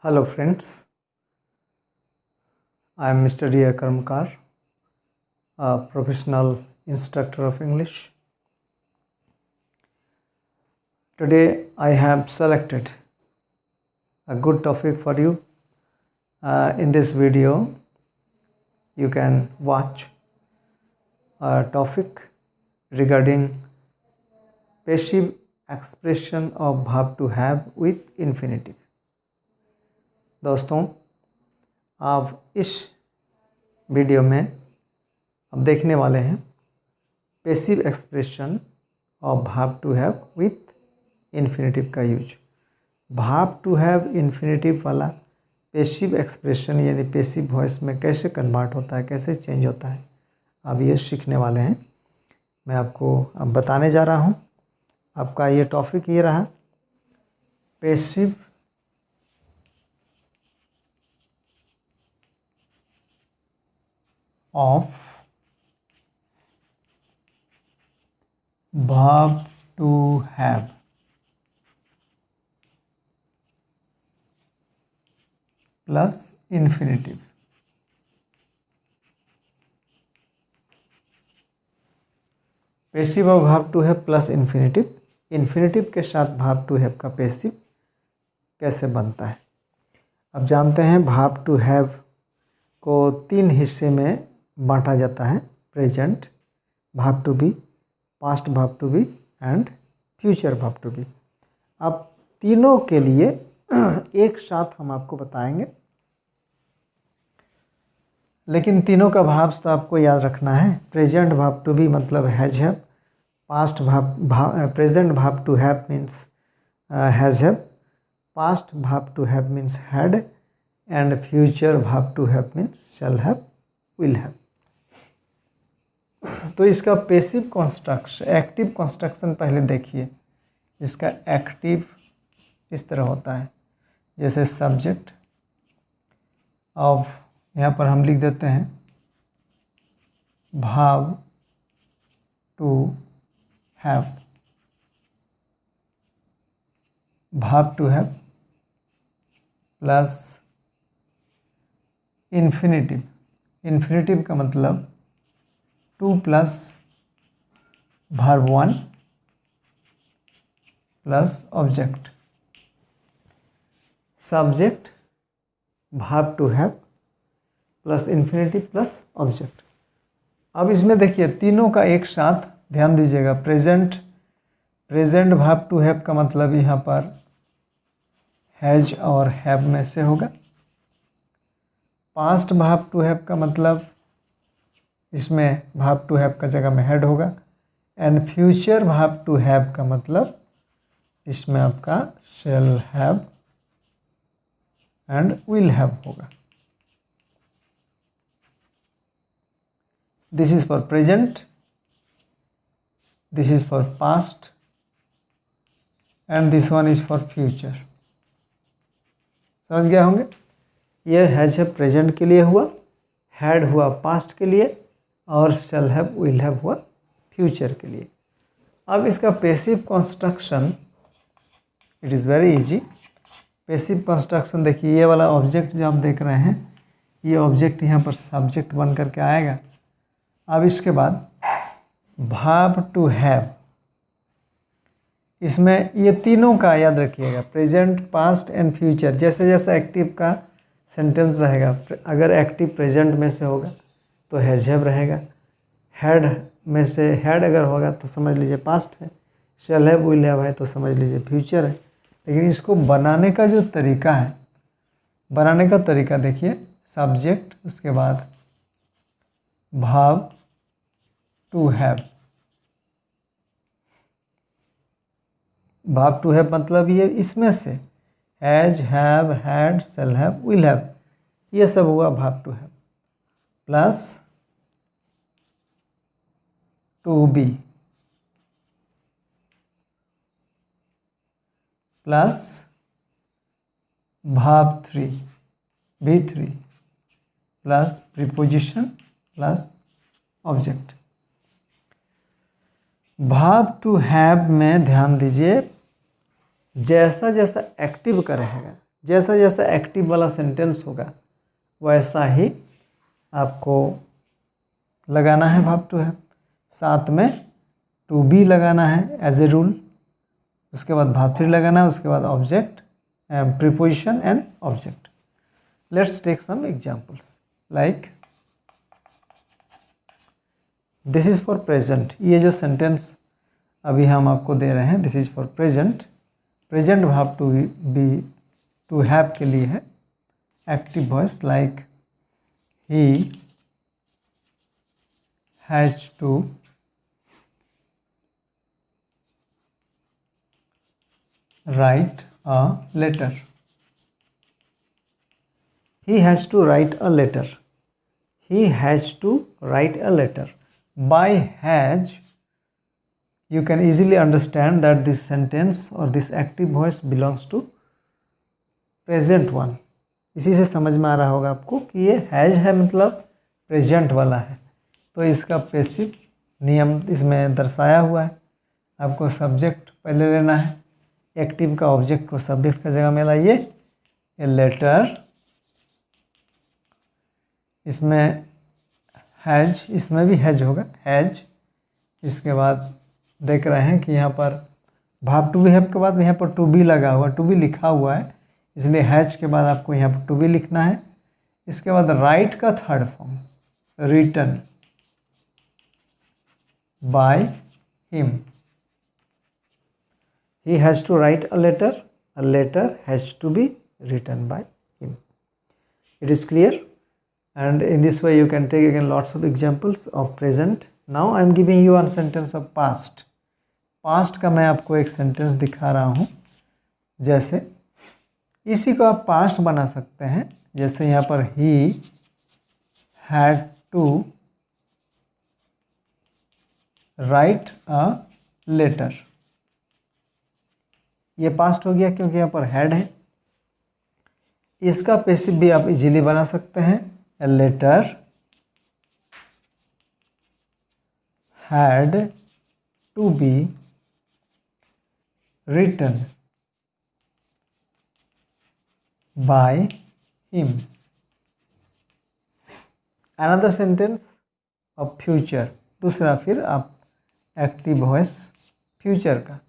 Hello friends, I am Mr. D. Karmakar, a professional instructor of English. Today I have selected a good topic for you. In this video you can watch a topic regarding passive expression of verb to have with infinitive. दोस्तों, आप इस video में अब देखने वाले हैं passive expression of verb to have with infinitive का use. Verb to have infinitive वाला पैसिव एक्सप्रेशन यानी पैसिव वॉइस में कैसे कन्वर्ट होता है, कैसे चेंज होता है, अब ये सीखने वाले हैं। मैं आपको अब बताने जा रहा हूँ। आपका ये टॉपिक ये रहा, passive of verb to have plus infinitive। Passive of verb to have plus infinitive, infinitive के साथ वर्ब टू हैव का पैसिव कैसे बनता है। अब जानते हैं वर्ब टू हैव को तीन हिस्से में बांटा जाता है, present verb to be, past verb to be and future verb to be. अब तीनों के लिए एक साथ हम आपको बताएंगे, लेकिन तीनों का वर्ब्स तो आपको याद रखना है। प्रेजेंट वर्ब टू बी मतलब has have, past present verb to have means has have, past verb to have means had and future verb to have means shall have, will have. तो इसका passive construction, active construction पहले देखिए। इसका active इस तरह होता है, जैसे सब्जेक्ट ऑफ, यहाँ पर हम लिख देते हैं verb to have, verb to have plus infinitive. Infinitive का मतलब to plus verb one plus object. Subject verb to have plus infinitive plus object. अब इसमें देखिए तीनों का एक साथ ध्यान दीजिएगा। प्रेजेंट वर्ब टू हैव का मतलब यहाँ पर हैज और हैव में से होगा। पास्ट वर्ब टू हैव का मतलब इसमें वर्ब टू हैव का जगह में हैड होगा। And future verb to have का मतलब इसमें आपका shall have and will have होगा। This is for present, this is for past and this one is for future. समझ गए होंगे। ये हैज हैव प्रेजेंट के लिए हुआ, हैड हुआ पास्ट के लिए और शैल हैव विल हैव हुआ फ्यूचर के लिए। अब इसका passive construction, it is very easy. Passive construction देखिए, ये वाला ऑब्जेक्ट जो आप देख रहे हैं, ये ऑब्जेक्ट यहाँ पर सब्जेक्ट बन करके आएगा। अब इसके बाद वर्ब टू हैव, इसमें ये तीनों का याद रखिएगा, प्रेजेंट पास्ट एंड फ्यूचर। जैसे जैसे एक्टिव का सेंटेंस रहेगा, अगर एक्टिव प्रेजेंट में से होगा तो हैज हैव रहेगा, हैड में से हैड अगर होगा तो समझ लीजिए पास्ट है, शैल हैव विल हैव है तो समझ लीजिए फ्यूचर है। लेकिन इसको बनाने का जो तरीका है, बनाने का तरीका देखिए, सब्जेक्ट उसके बाद verb to have. Verb to have मतलब ये इसमें से has have had shall have will have, ये सब हुआ verb to have, plus to be plus verb three, B three plus preposition plus object. Verb to have में ध्यान दीजिए, जैसा जैसा एक्टिव का रहेगा, जैसा जैसा एक्टिव वाला सेंटेंस होगा वैसा ही आपको लगाना है वर्ब टू हैव। साथ में टू बी लगाना है एज ए रूल, उसके बाद वर्ब थ्री लगाना है, उसके बाद object, preposition and object. Let's take some examples like this is for present. ये जो सेंटेंस अभी हम आपको दे रहे हैं, this is for present. Present verb to be to have के लिए है active voice, like he has to write a letter. He has to write a letter. He has to write a letter. By has, you can easily understand that this sentence or this active voice belongs to present one. इसी से समझ में आ रहा होगा आपको कि ये has है मतलब प्रेजेंट वाला है, तो इसका पैसिव नियम इसमें दर्शाया हुआ है। आपको सब्जेक्ट पहले लेना है, एक्टिव का ऑब्जेक्ट को सब्जेक्ट का जगह में लाइए। ए लेटर, इसमें हैज, इसमें भी हैज होगा, हैज। इसके बाद देख रहे हैं कि यहाँ पर वर्ब टू बी हैव के बाद यहाँ पर टू बी लगा हुआ, टू बी लिखा हुआ है, इसलिए हैज के बाद आपको यहाँ पर टू बी लिखना है। इसके बाद राइट का third form written by him. He has to write a letter. A letter has to be written by him. It is clear? And in this way you can take again lots of examples of present. Now I am giving you one sentence of past. Past का मैं आपको एक sentence दिखा रहा हूँ। जैसे इसी को आप पास्ट बना सकते हैं, जैसे यहाँ पर he had to write a letter। ये पास्ट हो गया क्योंकि यहाँ पर हैड है। इसका पैसिव भी आप इजीली बना सकते हैं। A letter had to be written by him. Another sentence of future, दूसरा फिर आप एक्टिव वॉइस फ्यूचर का,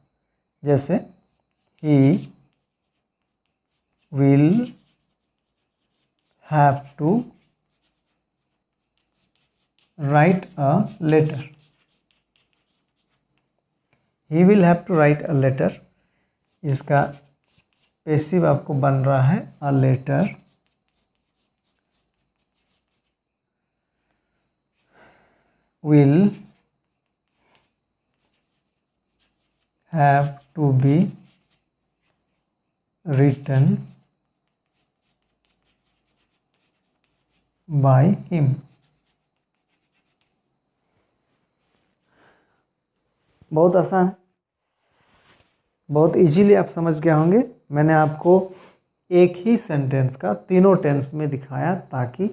जैसे he will have to write a letter. He will have to write a letter। इसका पैसिव आपको बन रहा है a letter will have to be written by him। बहुत आसान है, बहुत इजीली आप समझ गए होंगे। मैंने आपको एक ही सेंटेंस का तीनों टेंस में दिखाया ताकि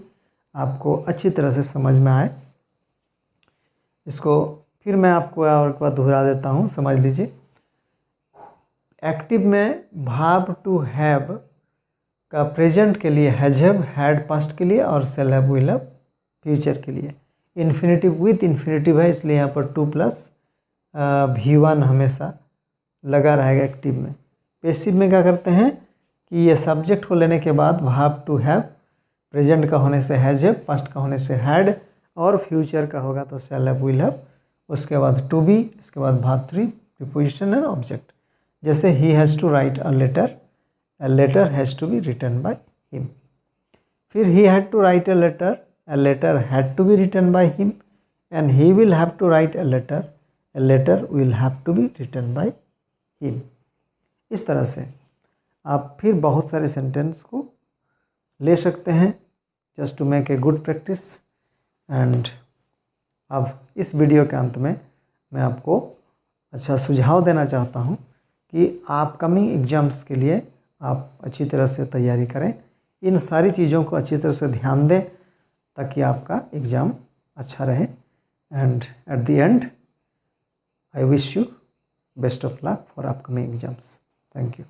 आपको अच्छी तरह से समझ में आए। इसको फिर मैं आपको और एक बार दोहरा देता हूँ, समझ लीजिए। एक्टिव में वर्ब टू हैव का प्रेजेंट के लिए हैज हैव, हैड पास्ट के लिए, और shall have will have future के लिए। इन्फिनेटिव विथ इन्फिनेटिव है, इसलिए यहाँ पर टू प्लस V1 हमेशा लगा रहेगा एक्टिव में। पैसिव में क्या करते हैं कि ये सब्जेक्ट को लेने के बाद वर्ब टू हैव, प्रेजेंट का होने से हैज हैव, पास्ट का होने से हैड, और फ्यूचर का होगा तो शेल हैव विल हैव, उसके बाद टू बी, इसके बाद verb three, preposition and object. जैसे he has to write a letter has to be written by him। फिर he had to write a letter had to be written by him, and he will have to write a letter will have to be written by him। इस तरह से आप फिर बहुत सारे sentence को ले सकते हैं just to make a good practice. And अब इस वीडियो के अंत में मैं आपको अच्छा सुझाव देना चाहता हूँ कि आप कमिंग एग्ज़ाम्स के लिए आप अच्छी तरह से तैयारी करें, इन सारी चीज़ों को अच्छी तरह से ध्यान दें ताकि आपका एग्ज़ाम अच्छा रहे। And at the and I wish you best of luck for upcoming exams. Thank you.